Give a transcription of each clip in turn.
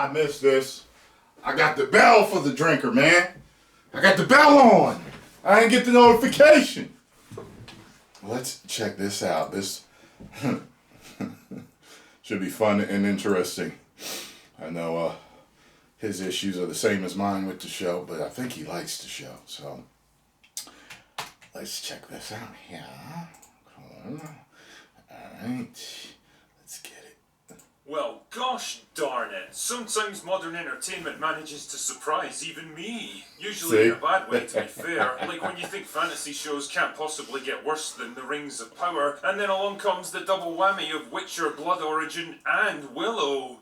I missed this. I got the bell for the drinker, man. I got the bell on. I didn't get the notification. Let's check this out. This should be fun and interesting. I know his issues are the same as mine with the show, but I think he likes the show. So let's check this out here. All right. Let's get it. Well, gosh darn it. Sometimes modern entertainment manages to surprise even me. Usually in a bad way, to be fair. Like when you think fantasy shows can't possibly get worse than The Rings of Power, and then along comes the double whammy of Witcher, Blood Origin, and Willow.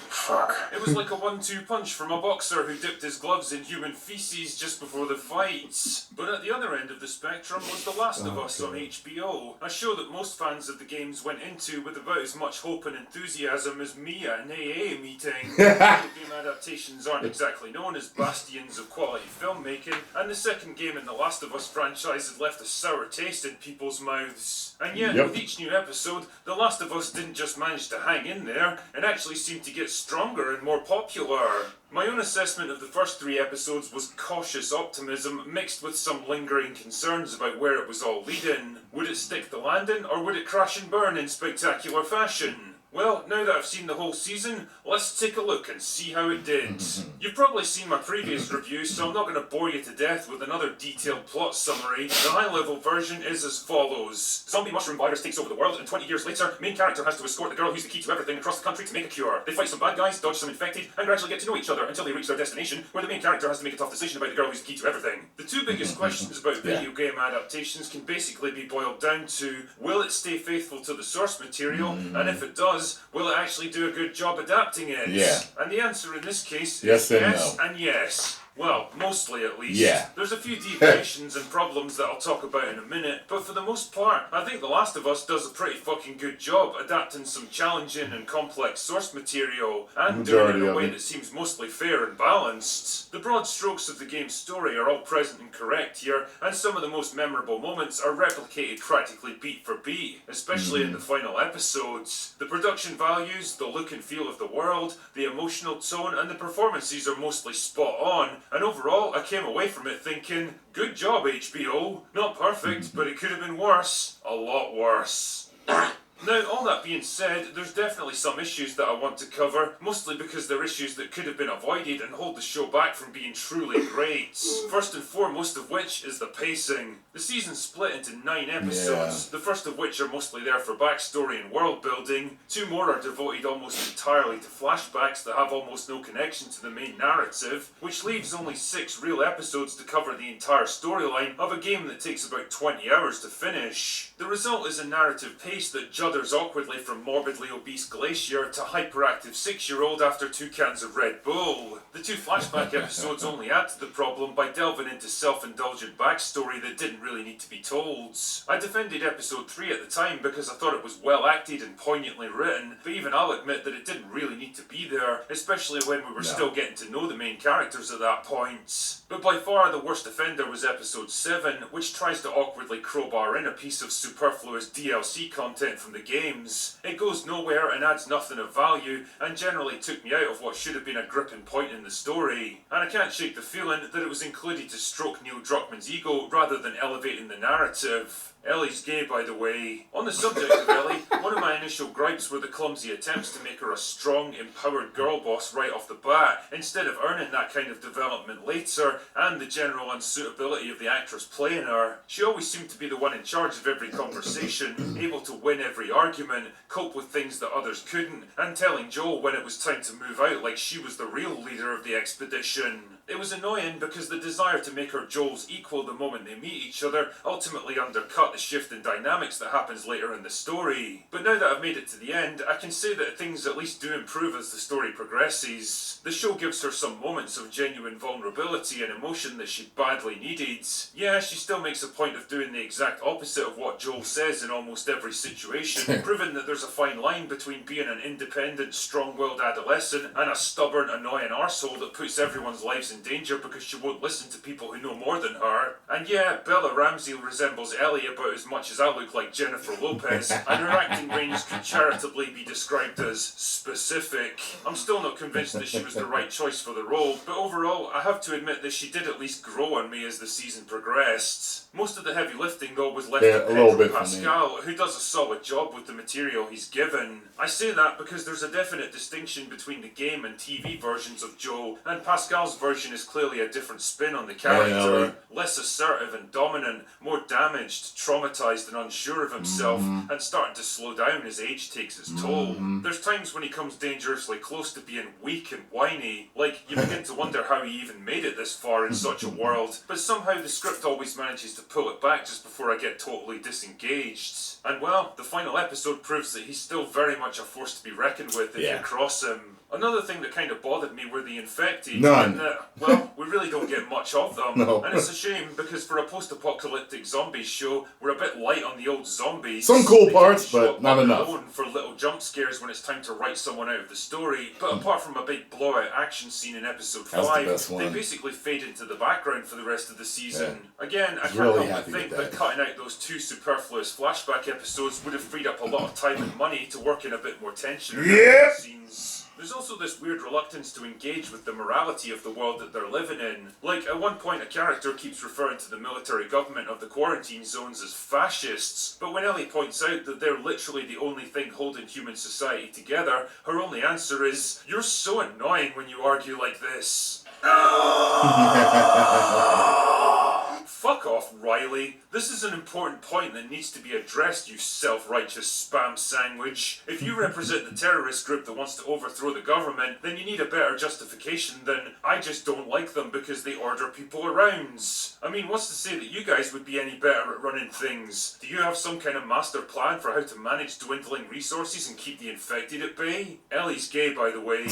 Fuck. It was like a 1-2 punch from a boxer who dipped his gloves in human feces just before the fights. But at the other end of the spectrum was The Last of Us on HBO, a show that most fans of the games went into with about as much hope and enthusiasm as me at an AA meeting. Video game adaptations aren't exactly known as bastions of quality filmmaking, and the second game in The Last of Us franchise had left a sour taste in people's mouths. And yet, with each new episode, The Last of Us didn't just manage to hang in there, it actually seemed to get stronger and more popular. My own assessment of the first 3 episodes was cautious optimism mixed with some lingering concerns about where it was all leading. Would it stick the landing, or would it crash and burn in spectacular fashion? Well, now that I've seen the whole season, let's take a look and see how it did. You've probably seen my previous review, so I'm not going to bore you to death with another detailed plot summary. The high-level version is as follows. Zombie mushroom virus takes over the world, and 20 years later, main character has to escort the girl who's the key to everything across the country to make a cure. They fight some bad guys, dodge some infected, and gradually get to know each other until they reach their destination, where the main character has to make a tough decision about the girl who's the key to everything. The 2 biggest questions about video game adaptations can basically be boiled down to, will it stay faithful to the source material, and if it does, will it actually do a good job adapting it? Yeah. And the answer in this case yes is and yes no. and yes. Well, mostly at least. Yeah. There's a few deviations and problems that I'll talk about in a minute, but for the most part, I think The Last of Us does a pretty fucking good job adapting some challenging and complex source material, and doing it in a way that seems mostly fair and balanced. The broad strokes of the game's story are all present and correct here, and some of the most memorable moments are replicated practically beat for beat, especially in the final episodes. The production values, the look and feel of the world, the emotional tone, and the performances are mostly spot on, and overall, I came away from it thinking, good job HBO. Not perfect, but it could have been worse. A lot worse. Now, all that being said, there's definitely some issues that I want to cover, mostly because they're issues that could have been avoided and hold the show back from being truly great. First and foremost of which is the pacing. The season's split into 9 episodes, the first of which are mostly there for backstory and world building. 2 more are devoted almost entirely to flashbacks that have almost no connection to the main narrative, which leaves only 6 real episodes to cover the entire storyline of a game that takes about 20 hours to finish. The result is a narrative pace that judders awkwardly from morbidly obese Glacier to hyperactive 6-year-old after 2 cans of Red Bull. The 2 flashback episodes only add to the problem by delving into self-indulgent backstory that didn't really need to be told. I defended episode 3 at the time because I thought it was well acted and poignantly written, but even I'll admit that it didn't really need to be there, especially when we were still getting to know the main characters at that point. But by far the worst offender was episode 7, which tries to awkwardly crowbar in a piece of superfluous DLC content from the games. It goes nowhere and adds nothing of value, and generally took me out of what should have been a gripping point in the story. And I can't shake the feeling that it was included to stroke Neil Druckmann's ego rather than elevating the narrative. Ellie's gay, by the way. On the subject of Ellie, one of my initial gripes were the clumsy attempts to make her a strong, empowered girl boss right off the bat, instead of earning that kind of development later, and the general unsuitability of the actress playing her. She always seemed to be the one in charge of every conversation, able to win every argument, cope with things that others couldn't, and telling Joel when it was time to move out like she was the real leader of the expedition. It was annoying because the desire to make her Joel's equal the moment they meet each other ultimately undercut the shift in dynamics that happens later in the story. But now that I've made it to the end, I can say that things at least do improve as the story progresses. The show gives her some moments of genuine vulnerability and emotion that she badly needed. Yeah, she still makes a point of doing the exact opposite of what Joel Joel says in almost every situation, proving that there's a fine line between being an independent, strong-willed adolescent and a stubborn, annoying arsehole that puts everyone's lives in danger because she won't listen to people who know more than her. And yeah, Bella Ramsey resembles Ellie about as much as I look like Jennifer Lopez, and her acting range could charitably be described as specific. I'm still not convinced that she was the right choice for the role, but overall, I have to admit that she did at least grow on me as the season progressed. Most of the heavy lifting, though, was left to Pedro Pascal, who does a solid job with the material he's given. I say that because there's a definite distinction between the game and TV versions of Joe, and Pascal's version is clearly a different spin on the character. Less assertive and dominant, more damaged, traumatized and unsure of himself, and starting to slow down as age takes its toll. There's times when he comes dangerously close to being weak and whiny, like you begin to wonder how he even made it this far in such a world, but somehow the script always manages to pull it back just before I get totally disengaged. And well, the final episode proves that he's still very much a force to be reckoned with if you cross him. Another thing that kind of bothered me were the infected. None. Well, we really don't get much of them. No. And it's a shame, because for a post-apocalyptic zombies show, we're a bit light on the old zombies. Some cool parts, but not enough. For little jump scares when it's time to write someone out of the story. But apart from a big blowout action scene in episode 5, they basically fade into the background for the rest of the season. Again, I can't help but think that cutting out those 2 superfluous flashback episodes would have freed up a lot of time and money to work in a bit more tension in scenes. There's also this weird reluctance to engage with the morality of the world that they're living in. Like, at one point a character keeps referring to the military government of the quarantine zones as fascists, but when Ellie points out that they're literally the only thing holding human society together, her only answer is, "You're so annoying when you argue like this." Fuck off, Riley. This is an important point that needs to be addressed, you self-righteous spam sandwich. If you represent the terrorist group that wants to overthrow the government, then you need a better justification than, "I just don't like them because they order people around." I mean, what's to say that you guys would be any better at running things? Do you have some kind of master plan for how to manage dwindling resources and keep the infected at bay? Ellie's gay, by the way.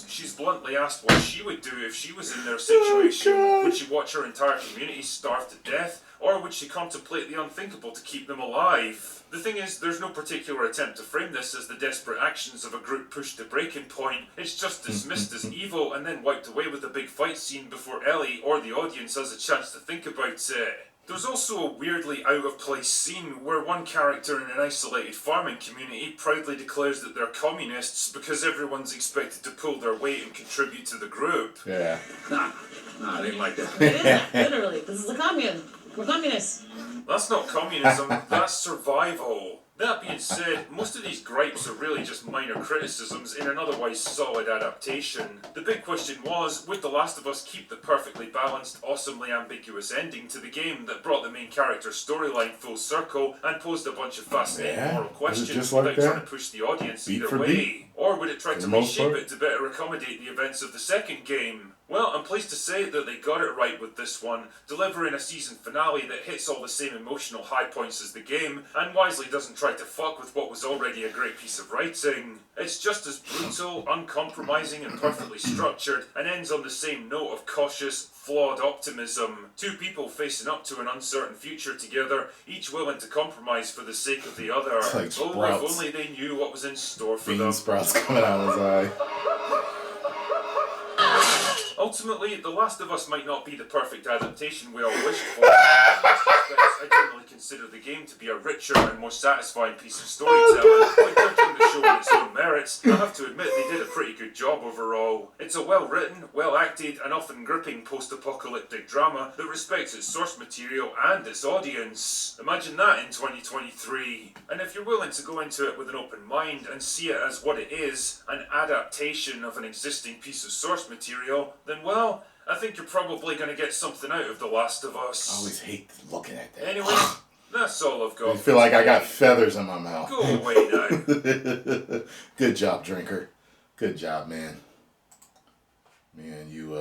She's bluntly asked what she would do if she was in their situation. Would she watch her entire community starve to death, or would she contemplate the unthinkable to keep them alive? The thing is, there's no particular attempt to frame this as the desperate actions of a group pushed to breaking point. It's just dismissed as evil and then wiped away with a big fight scene before Ellie or the audience has a chance to think about it. There's also a weirdly out-of-place scene where one character in an isolated farming community proudly declares that they're communists because everyone's expected to pull their weight and contribute to the group. Yeah. Nah, I didn't like that. It isn't, literally. This is a commune. We're communists. That's not communism, that's survival. That being said, most of these gripes are really just minor criticisms in an otherwise solid adaptation. The big question was, would The Last of Us keep the perfectly balanced, awesomely ambiguous ending to the game that brought the main character's storyline full circle and posed a bunch of fascinating moral questions without trying to push the audience either way? Or would it try to reshape it to better accommodate the events of the second game? Well, I'm pleased to say that they got it right with this one, delivering a season finale that hits all the same emotional high points as the game, and wisely doesn't try to fuck with what was already a great piece of writing. It's just as brutal, uncompromising and perfectly structured, and ends on the same note of cautious, flawed optimism. 2 people facing up to an uncertain future together, each willing to compromise for the sake of the other. Like if only they knew what was in store for them. Bean sprouts coming out of his eye. Ultimately, The Last of Us might not be the perfect adaptation we all wished for. In most respects, I generally consider the game to be a richer and more satisfying piece of storytelling. By judging the show on its own merits, I have to admit they did a pretty good job overall. It's a well-written, well-acted, and often gripping post-apocalyptic drama that respects its source material and its audience. Imagine that in 2023. And if you're willing to go into it with an open mind and see it as what it is, an adaptation of an existing piece of source material, then well, I think you're probably going to get something out of The Last of Us. I always hate looking at that. Anyway, that's all I've got. I feel like I got feathers in my mouth. Go away now. Good job, drinker. Good job, man. Man, you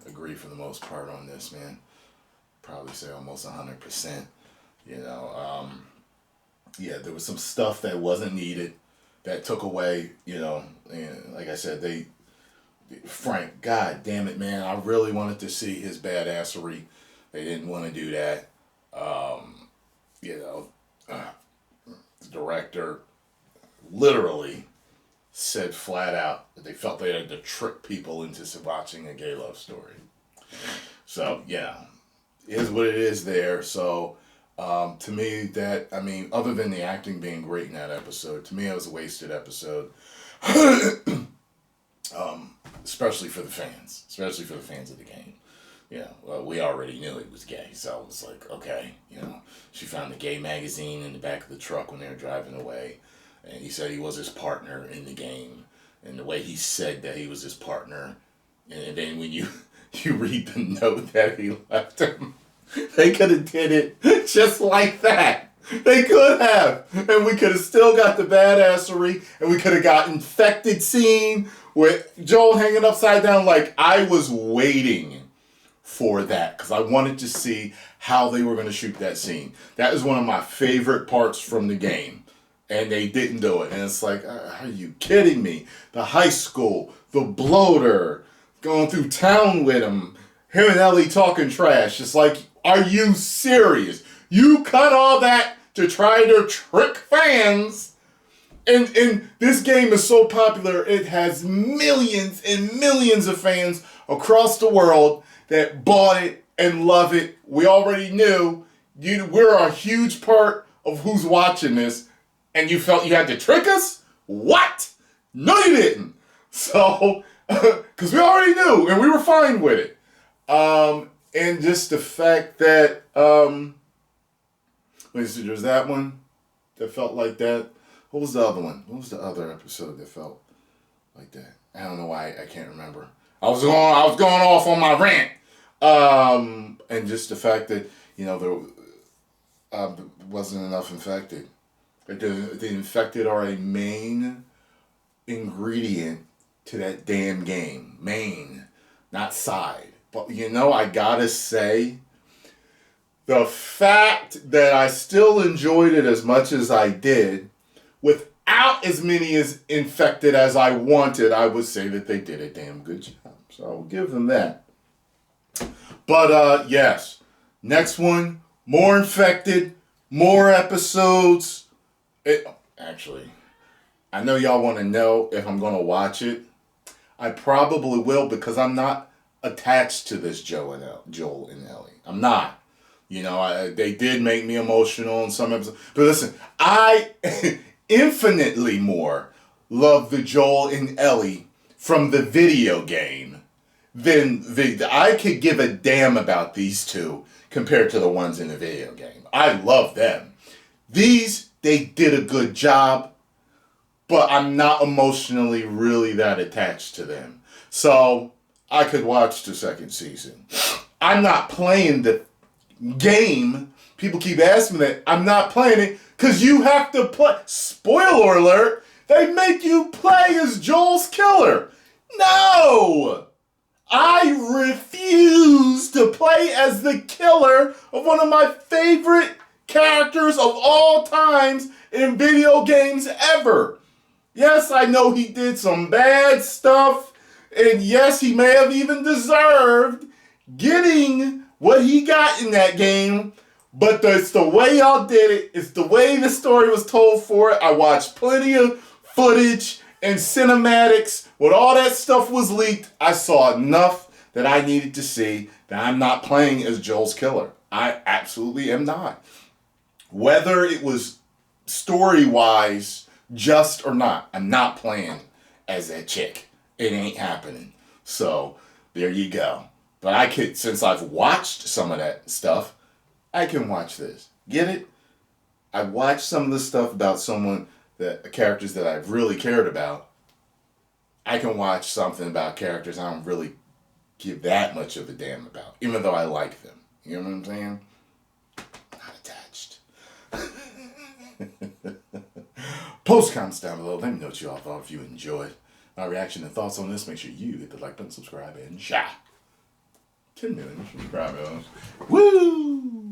agree for the most part on this, man. Probably say almost 100%. You know, yeah, there was some stuff that wasn't needed that took away, you know, and like I said, Frank, god damn it, man, I really wanted to see his badassery. They didn't want to do that. You know, the director literally said flat out that they felt they had to trick people into watching a gay love story. So, yeah, it is what it is there. So, to me, other than the acting being great in that episode, to me it was a wasted episode. Especially for the fans. Especially for the fans of the game. Yeah, well, we already knew it was gay, so it was like, okay, she found the gay magazine in the back of the truck when they were driving away, and he said he was his partner in the game, and the way he said that he was his partner, and then when you read the note that he left him, they could have did it just like that. They could have, and we could have still got the badassery, and we could have got infected scene with Joel hanging upside down. Like, I was waiting for that because I wanted to see how they were going to shoot that scene. That is one of my favorite parts from the game, and they didn't do it. And it's like, are you kidding me? The high school, the bloater, going through town with him and Ellie talking trash. It's like, are you serious? You cut all that to try to trick fans? And this game is so popular, it has millions and millions of fans across the world that bought it and love it. We already knew we're a huge part of who's watching this, and you felt you had to trick us? What? No, you didn't. So, because we already knew, and we were fine with it. And just the fact that, there's that one that felt like that. What was the other one? What was the other episode that felt like that? I don't know why I can't remember. I was going off on my rant. And just the fact that, there wasn't enough infected. The infected are a main ingredient to that damn game. Main, not side. But I gotta say, the fact that I still enjoyed it as much as I did, without as many as infected as I wanted, I would say that they did a damn good job. So I'll give them that. But, yes. Next one, more infected, more episodes. Actually, I know y'all want to know if I'm going to watch it. I probably will because I'm not attached to this Joel and Ellie. I'm not. They did make me emotional in some episodes. But listen, I infinitely more love the Joel and Ellie from the video game than I could give a damn about these two compared to the ones in the video game. I love them. These, they did a good job, but I'm not emotionally really that attached to them. So I could watch the second season. I'm not playing the game. People keep asking me that. I'm not playing it because you have to play. Spoiler alert, they make you play as Joel's killer. No! I refuse to play as the killer of one of my favorite characters of all times in video games ever. Yes, I know he did some bad stuff, and yes, he may have even deserved getting what he got in that game, but it's the way y'all did it. It's the way the story was told for it. I watched plenty of footage and cinematics. When all that stuff was leaked, I saw enough that I needed to see that I'm not playing as Joel's killer. I absolutely am not. Whether it was story-wise just or not, I'm not playing as that chick. It ain't happening. So, there you go. But I could, since I've watched some of that stuff, I can watch this. Get it? I watched some of the stuff about characters that I've really cared about. I can watch something about characters I don't really give that much of a damn about, even though I like them. You know what I'm saying? Not attached. Post comments down below. Let me know what you all thought. If you enjoyed my reaction and thoughts on this, make sure you hit the like button, subscribe, and share. 10 million subscribers. Woo!